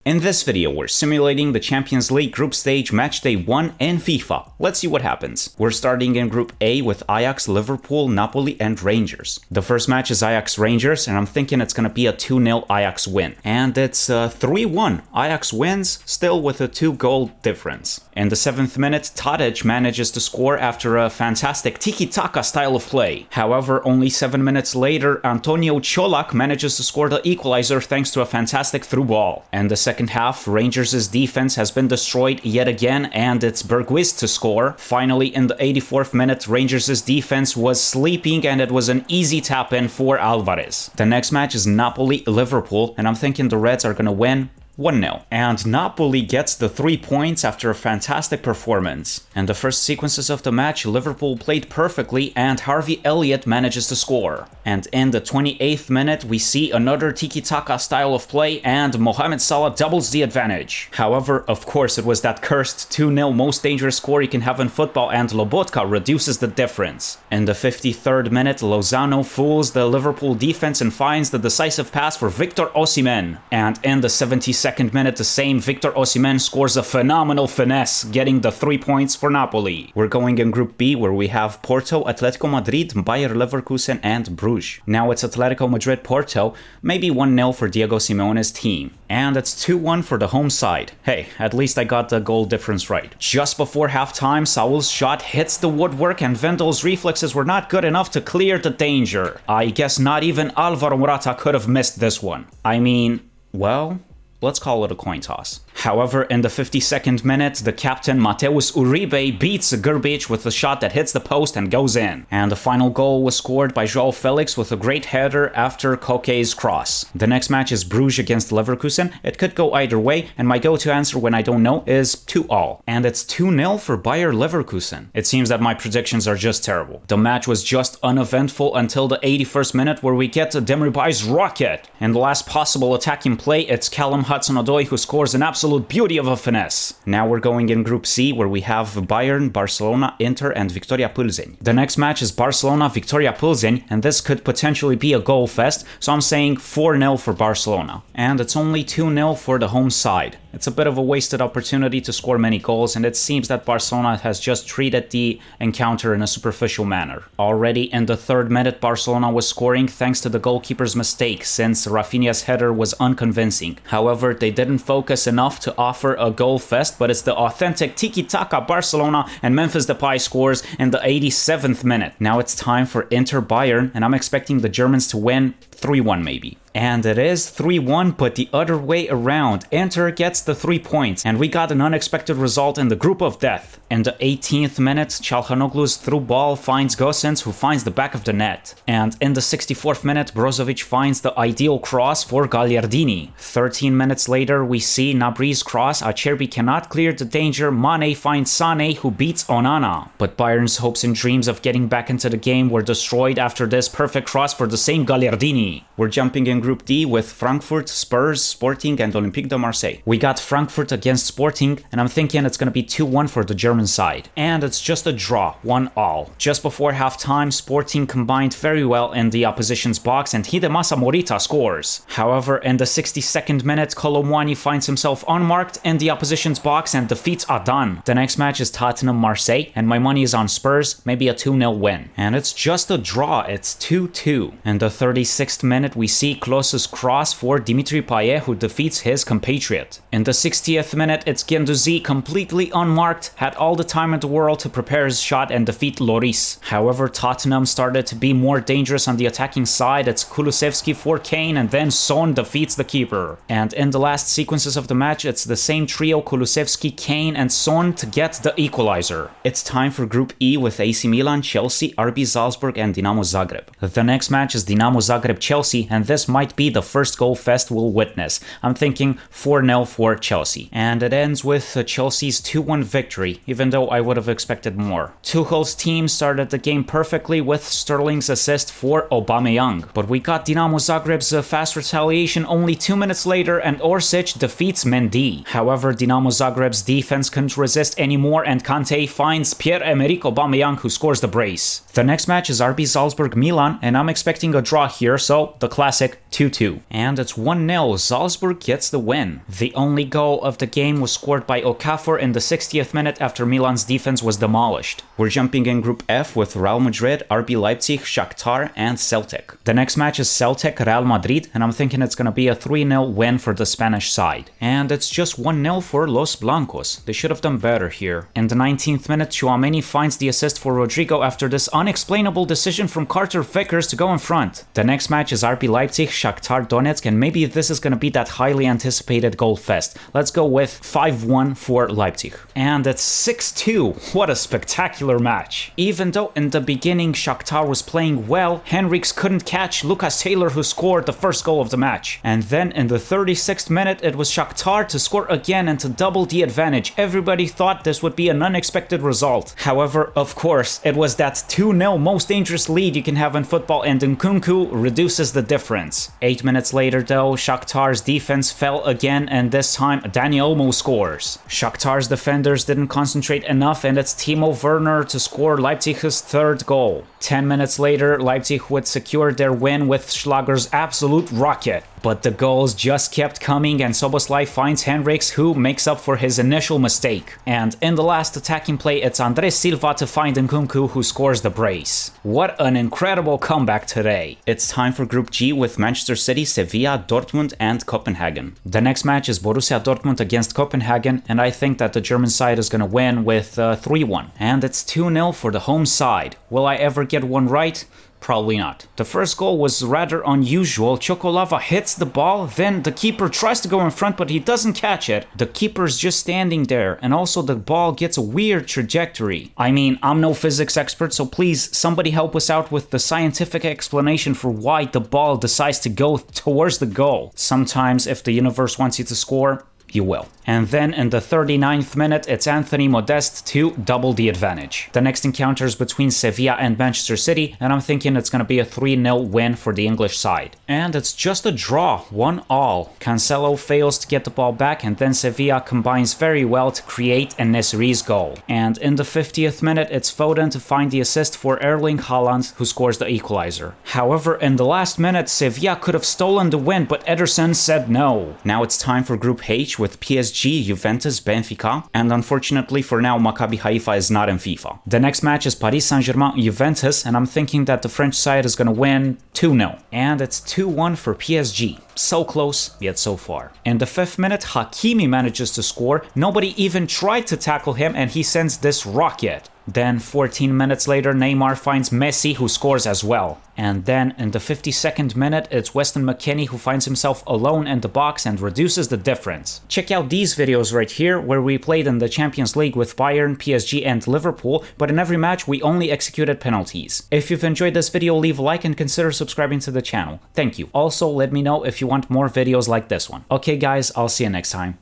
In this video, we're simulating the Champions League group stage Matchday 1 in FIFA. Let's see what happens. We're starting in Group A with Ajax, Liverpool, Napoli, and Rangers. The first match is Ajax-Rangers, and I'm thinking it's going to be a 2-0 Ajax win. And it's 3-1. Ajax wins, still with a 2-goal difference. In the 7th minute, Tadic manages to score after a fantastic tiki-taka style of play. However, only 7 minutes later, Antonio Colak manages to score the equalizer thanks to a fantastic through ball. And the second half, Rangers' defense has been destroyed yet again, and it's Brugge to score. Finally, in the 84th minute, Rangers' defense was sleeping and it was an easy tap-in for Alvarez. The next match is Napoli-Liverpool, and I'm thinking the Reds are gonna win 1-0. And Napoli gets the 3 points after a fantastic performance. In the first sequences of the match, Liverpool played perfectly and Harvey Elliott manages to score. And in the 28th minute, we see another tiki-taka style of play and Mohamed Salah doubles the advantage. However, of course, it was that cursed 2-0 most dangerous score you can have in football, and Lobotka reduces the difference. In the 53rd minute, Lozano fools the Liverpool defense and finds the decisive pass for Victor Osimhen. And in the 72nd minute, the same Victor Osimhen scores a phenomenal finesse, getting the 3 points for Napoli. We're going in Group B, where we have Porto, Atletico Madrid, Bayern Leverkusen, and Brugge. Now it's Atletico Madrid-Porto, maybe 1-0 for Diego Simeone's team. And it's 2-1 for the home side. Hey, at least I got the goal difference right. Just before halftime, Saul's shot hits the woodwork and Vendel's reflexes were not good enough to clear the danger. I guess not even Alvaro Morata could have missed this one. I mean, well, let's call it a coin toss. However, in the 52nd minute, the captain Mateus Uribe beats Grbic with a shot that hits the post and goes in. And the final goal was scored by João Felix with a great header after Koke's cross. The next match is Brugge against Leverkusen. It could go either way, and my go-to answer when I don't know is 2-all. And it's 2-0 for Bayer Leverkusen. It seems that my predictions are just terrible. The match was just uneventful until the 81st minute, where we get a Demirbay's rocket. In the last possible attacking play, it's Callum Hudson-Odoi who scores an absolute beauty of a finesse. Now we're going in Group C, where we have Bayern, Barcelona, Inter, and Victoria Plzen. The next match is Barcelona, Victoria Plzen, and this could potentially be a goal fest, so I'm saying 4-0 for Barcelona. And it's only 2-0 for the home side. It's a bit of a wasted opportunity to score many goals, and it seems that Barcelona has just treated the encounter in a superficial manner. Already in the 3rd minute, Barcelona was scoring thanks to the goalkeeper's mistake, since Rafinha's header was unconvincing. However, they didn't focus enough to offer a goal fest, but it's the authentic tiki-taka Barcelona, and Memphis Depay scores in the 87th minute. Now it's time for Inter Bayern, and I'm expecting the Germans to win 3-1 maybe. And it is 3-1, but the other way around. Inter gets the 3 points, and we got an unexpected result in the group of death. In the 18th minute, Çalhanoglu's through ball finds Gosens, who finds the back of the net. And in the 64th minute, Brozovic finds the ideal cross for Gagliardini. 13 minutes later, we see Nabri's cross. Acerbi cannot clear the danger. Mane finds Sane, who beats Onana. But Bayern's hopes and dreams of getting back into the game were destroyed after this perfect cross for the same Gagliardini. We're jumping in Group D with Frankfurt, Spurs, Sporting, and Olympique de Marseille. We got Frankfurt against Sporting, and I'm thinking it's going to be 2-1 for the German side. And it's just a draw, 1-all. Just before halftime, Sporting combined very well in the opposition's box, and Hidemasa Morita scores. However, in the 62nd minute, Colomwani finds himself unmarked in the opposition's box and defeats Adan. The next match is Tottenham-Marseille, and my money is on Spurs, maybe a 2-0 win. And it's just a draw, it's 2-2. In the 36th minute, we see Klose's cross for Dimitri Payet, who defeats his compatriot. In the 60th minute, it's Guendouzi, completely unmarked, had all the time in the world to prepare his shot and defeat Lloris. However, Tottenham started to be more dangerous on the attacking side. It's Kulusevski for Kane, and then Son defeats the keeper. And in the last sequences of the match, it's the same trio, Kulusevski, Kane, and Son, to get the equalizer. It's time for Group E with AC Milan, Chelsea, RB Salzburg, and Dinamo Zagreb. The next match is Dinamo Zagreb-Chelsea, and this might be the first goal fest we'll witness. I'm thinking 4-0 for Chelsea. And it ends with Chelsea's 2-1 victory, even though I would have expected more. Tuchel's team started the game perfectly with Sterling's assist for Aubameyang. But we got Dinamo Zagreb's fast retaliation only 2 minutes later, and Orsic defeats Mendy. However, Dinamo Zagreb's defense couldn't resist anymore, and Kante finds Pierre-Emerick Aubameyang, who scores the brace. The next match is RB Salzburg-Milan, and I'm expecting a draw here, so the classic 2-2. And it's 1-0. Salzburg gets the win. The only goal of the game was scored by Okafor in the 60th minute after Milan's defense was demolished. We're jumping in Group F with Real Madrid, RB Leipzig, Shakhtar, and Celtic. The next match is Celtic Real Madrid, and I'm thinking it's gonna be a 3-0 win for the Spanish side. And it's just 1-0 for Los Blancos. They should have done better here. In the 19th minute, Tchouaméni finds the assist for Rodrigo after this unexplainable decision from Carter Vickers to go in front. The next match is RB Leipzig, Shakhtar Donetsk, and maybe this is gonna be that highly anticipated goal fest. Let's go with 5-1 for Leipzig. And it's 6-2. What a spectacular match. Even though in the beginning Shakhtar was playing well, Henriks couldn't catch Lucas Taylor, who scored the first goal of the match. And then in the 36th minute, it was Shakhtar to score again and to double the advantage. Everybody thought this would be an unexpected result. However, of course, it was that 2-0 most dangerous lead you can have in football, and Nkunku reduces the difference. 8 minutes later though, Shakhtar's defense fell again, and this time Dani Olmo scores. Shakhtar's defenders didn't concentrate enough, and it's Timo Werner to score Leipzig's third goal. 10 minutes later, Leipzig would secure their win with Schlager's absolute rocket. But the goals just kept coming, and Szoboszlai finds Henriks, who makes up for his initial mistake. And in the last attacking play, it's Andres Silva to find Nkunku, who scores the brace. What an incredible comeback today. It's time for Group G with Manchester City, Sevilla, Dortmund, and Kopenhagen. The next match is Borussia Dortmund against Kopenhagen, and I think that the German side is gonna win with 3-1. And it's 2-0 for the home side. Will I ever get one right? Probably not. The first goal was rather unusual. Chocolava hits the ball, then the keeper tries to go in front, but he doesn't catch it. The keeper's just standing there, and also the ball gets a weird trajectory. I mean, I'm no physics expert, so please, somebody help us out with the scientific explanation for why the ball decides to go towards the goal. Sometimes, if the universe wants you to score, you will. And then in the 39th minute, it's Anthony Modeste to double the advantage. The next encounter is between Sevilla and Manchester City, and I'm thinking it's gonna be a 3-0 win for the English side. And it's just a draw, 1-1. Cancelo fails to get the ball back, and then Sevilla combines very well to create En-Nesyri's goal. And in the 50th minute, it's Foden to find the assist for Erling Haaland, who scores the equalizer. However, in the last minute, Sevilla could have stolen the win, but Ederson said no. Now it's time for Group H with PSG, Juventus, Benfica, and unfortunately for now, Maccabi Haifa is not in FIFA. The next match is Paris Saint-Germain, Juventus, and I'm thinking that the French side is gonna win 2-0. And it's 2-1 for PSG. So close, yet so far. In the 5th minute, Hakimi manages to score. Nobody even tried to tackle him, and he sends this rocket. Then 14 minutes later, Neymar finds Messi, who scores as well. And then in the 52nd minute, it's Weston McKennie who finds himself alone in the box and reduces the difference. Check out these videos right here, where we played in the Champions League with Bayern, PSG, and Liverpool, but in every match we only executed penalties. If you've enjoyed this video, leave a like and consider subscribing to the channel. Thank you. Also, let me know if you want more videos like this one. Okay guys, I'll see you next time.